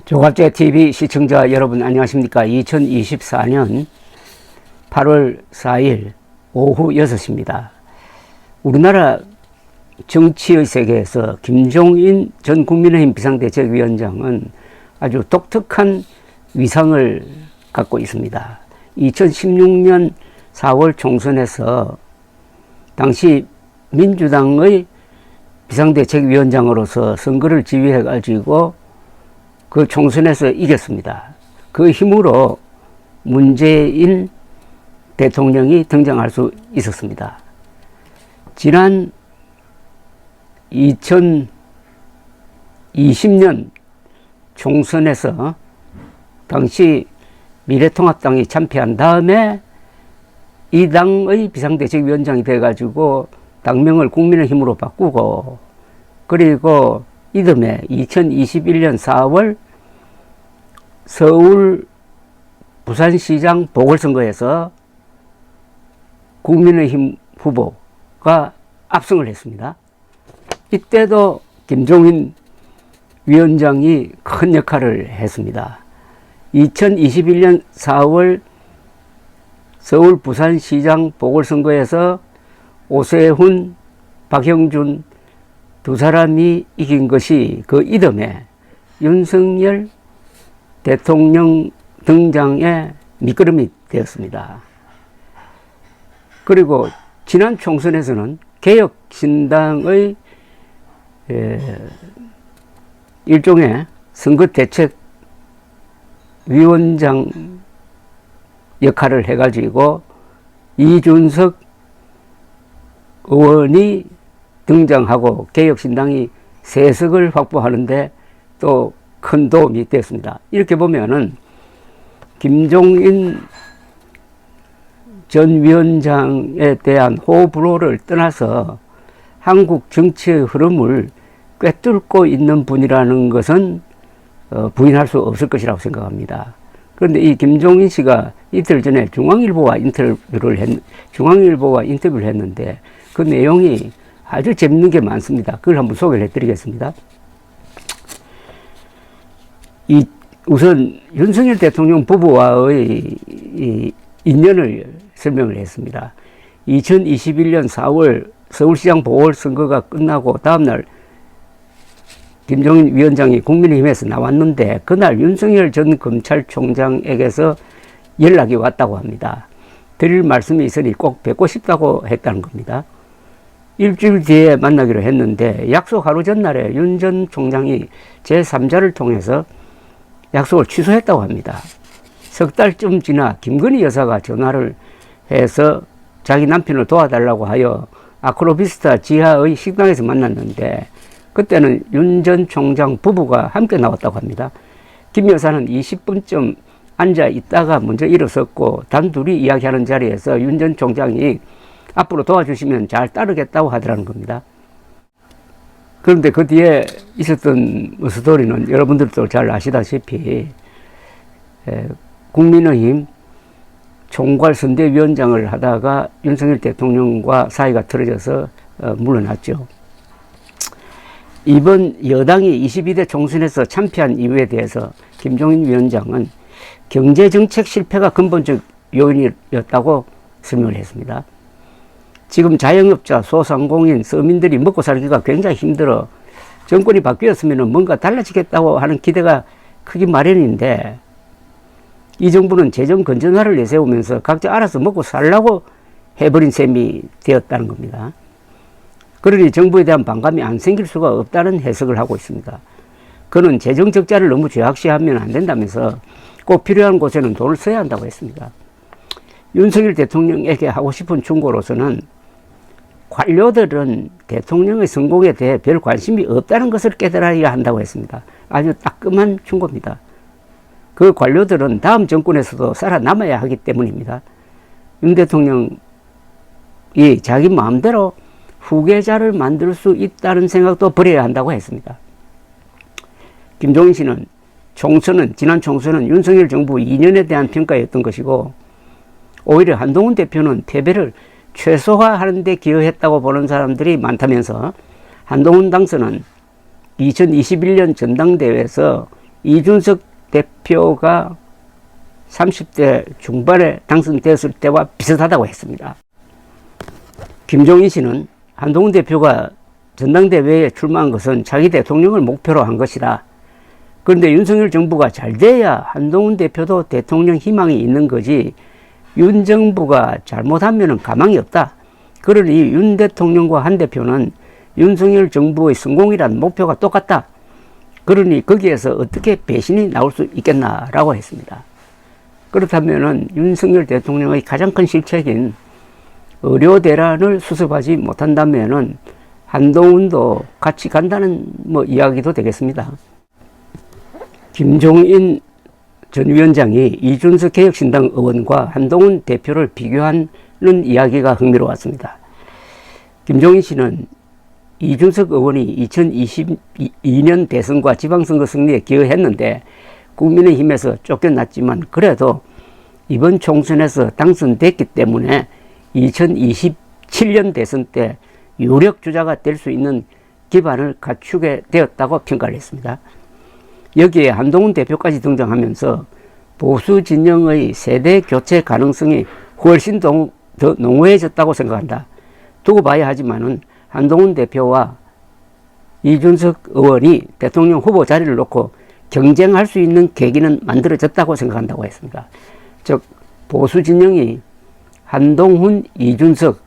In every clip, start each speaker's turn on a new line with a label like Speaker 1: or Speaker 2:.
Speaker 1: 조갑제 TV 시청자 여러분 안녕하십니까. 2024년 8월 4일 오후 6시입니다. 우리나라 정치의 세계에서 김종인 전 국민의힘 비상대책위원장은 아주 독특한 위상을 갖고 있습니다. 2016년 4월 총선에서 당시 민주당의 비상대책위원장으로서 선거를 지휘해 가지고 그 총선에서 이겼습니다. 그 힘으로 문재인 대통령이 등장할 수 있었습니다. 지난 2020년 총선에서 당시 미래통합당이 참패한 다음에 이 당의 비상대책위원장이 돼가지고 당명을 국민의힘으로 바꾸고, 그리고 이듬해 2021년 4월 서울 부산시장 보궐선거에서 국민의힘 후보가 압승을 했습니다. 이때도 김종인 위원장이 큰 역할을 했습니다. 2021년 4월 서울 부산시장 보궐선거에서 오세훈, 박형준 두 사람이 이긴 것이 그 이듬해 윤석열 대통령 등장의 밑거름이 되었습니다. 그리고 지난 총선에서는 개혁신당의 일종의 선거대책위원장 역할을 해가지고 이준석 의원이 등장하고 개혁신당이 3석을 확보하는데 또 큰 도움이 됐습니다. 이렇게 보면은 김종인 전 위원장에 대한 호불호를 떠나서 한국 정치의 흐름을 꿰뚫고 있는 분이라는 것은 부인할 수 없을 것이라고 생각합니다. 그런데 이 김종인 씨가 이틀 전에 중앙일보와 인터뷰를 했는데 그 내용이 아주 재밌는 게 많습니다. 그걸 한번 소개를 해드리겠습니다. 우선 윤석열 대통령 부부와의 인연을 설명을 했습니다. 2021년 4월 서울시장 보궐선거가 끝나고 다음날 김종인 위원장이 국민의힘에서 나왔는데 그날 윤석열 전 검찰총장에게서 연락이 왔다고 합니다. 드릴 말씀이 있으니 꼭 뵙고 싶다고 했다는 겁니다. 일주일 뒤에 만나기로 했는데 약속 하루 전날에 윤 전 총장이 제3자를 통해서 약속을 취소했다고 합니다. 석 달쯤 지나 김건희 여사가 전화를 해서 자기 남편을 도와달라고 하여 아크로비스타 지하의 식당에서 만났는데 그때는 윤 전 총장 부부가 함께 나왔다고 합니다. 김 여사는 20분쯤 앉아 있다가 먼저 일어섰고 단둘이 이야기하는 자리에서 윤 전 총장이 앞으로 도와주시면 잘 따르겠다고 하더라는 겁니다. 그런데 그 뒤에 있었던 스토리는 여러분들도 잘 아시다시피 국민의힘 총괄선대위원장을 하다가 윤석열 대통령과 사이가 틀어져서 물러났죠. 이번 여당이 22대 총선에서 참패한 이유에 대해서 김종인 위원장은 경제정책 실패가 근본적 요인이었다고 설명을 했습니다. 지금 자영업자, 소상공인, 서민들이 먹고 살기가 굉장히 힘들어 정권이 바뀌었으면 뭔가 달라지겠다고 하는 기대가 크기 마련인데 이 정부는 재정 건전화를 내세우면서 각자 알아서 먹고 살라고 해버린 셈이 되었다는 겁니다. 그러니 정부에 대한 반감이 안 생길 수가 없다는 해석을 하고 있습니다. 그는 재정 적자를 너무 죄악시하면 안 된다면서 꼭 필요한 곳에는 돈을 써야 한다고 했습니다. 윤석열 대통령에게 하고 싶은 충고로서는 관료들은 대통령의 성공에 대해 별 관심이 없다는 것을 깨달아야 한다고 했습니다. 아주 따끔한 충고입니다. 그 관료들은 다음 정권에서도 살아남아야 하기 때문입니다. 윤 대통령이 자기 마음대로 후계자를 만들 수 있다는 생각도 버려야 한다고 했습니다. 김종인 씨는 지난 총선은 윤석열 정부 2년에 대한 평가였던 것이고 오히려 한동훈 대표는 패배를 최소화하는 데 기여했다고 보는 사람들이 많다면서 한동훈 당선은 2021년 전당대회에서 이준석 대표가 30대 중반에 당선되었을 때와 비슷하다고 했습니다. 김종인 씨는 한동훈 대표가 전당대회에 출마한 것은 자기 대통령을 목표로 한 것이다. 그런데 윤석열 정부가 잘 돼야 한동훈 대표도 대통령 희망이 있는 거지 윤 정부가 잘못하면 가망이 없다. 그러니 윤 대통령과 한 대표는 윤석열 정부의 성공이란 목표가 똑같다. 그러니 거기에서 어떻게 배신이 나올 수 있겠나라고 했습니다. 그렇다면 윤석열 대통령의 가장 큰 실책인 의료 대란을 수습하지 못한다면 한동훈도 같이 간다는 이야기도 되겠습니다. 김종인 전 위원장이 이준석 개혁신당 의원과 한동훈 대표를 비교하는 이야기가 흥미로웠습니다. 김종인 씨는 이준석 의원이 2022년 대선과 지방선거 승리에 기여했는데 국민의힘에서 쫓겨났지만 그래도 이번 총선에서 당선됐기 때문에 2027년 대선 때 유력 주자가 될 수 있는 기반을 갖추게 되었다고 평가를 했습니다. 여기에 한동훈 대표까지 등장하면서 보수 진영의 세대 교체 가능성이 훨씬 더 농후해졌다고 생각한다. 두고 봐야 하지만은 한동훈 대표와 이준석 의원이 대통령 후보 자리를 놓고 경쟁할 수 있는 계기는 만들어졌다고 생각한다고 했습니다. 즉 보수 진영이 한동훈, 이준석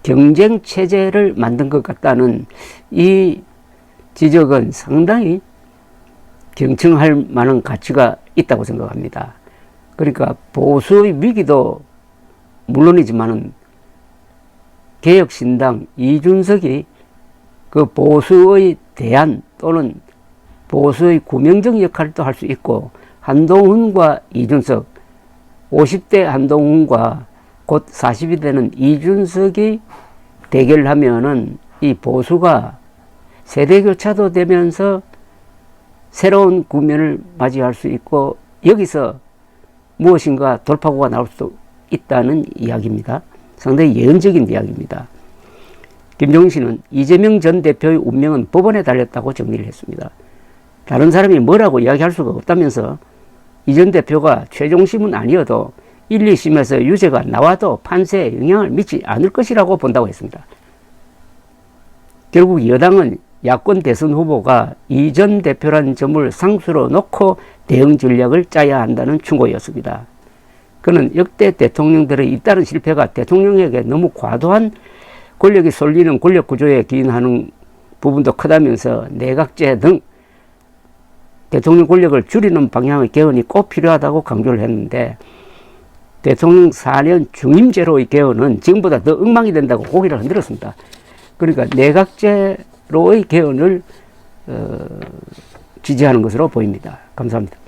Speaker 1: 경쟁 체제를 만든 것 같다는 이 지적은 상당히 경청할 만한 가치가 있다고 생각합니다. 그러니까 보수의 위기도 물론이지만은 개혁신당 이준석이 그 보수의 대안 또는 보수의 구명적 역할도 할 수 있고 한동훈과 이준석 50대 한동훈과 곧 40이 되는 이준석이 대결하면은 이 보수가 세대교차도 되면서 새로운 국면을 맞이할 수 있고 여기서 무엇인가 돌파구가 나올 수 있다는 이야기입니다. 상당히 예언적인 이야기입니다. 김종인 씨는 이재명 전 대표의 운명은 법원에 달렸다고 정리를 했습니다. 다른 사람이 뭐라고 이야기할 수가 없다면서 이 전 대표가 최종심은 아니어도 1, 2심에서 유죄가 나와도 판세에 영향을 미치지 않을 것이라고 본다고 했습니다. 결국 여당은 야권 대선 후보가 이 전 대표라는 점을 상수로 놓고 대응 전략을 짜야 한다는 충고였습니다. 그는 역대 대통령들의 잇따른 실패가 대통령에게 너무 과도한 권력이 쏠리는 권력 구조에 기인하는 부분도 크다면서 내각제 등 대통령 권력을 줄이는 방향의 개헌이 꼭 필요하다고 강조를 했는데 대통령 4년 중임제로의 개헌은 지금보다 더 엉망이 된다고 고개를 흔들었습니다. 그러니까 내각제로의 개헌을 지지하는 것으로 보입니다. 감사합니다.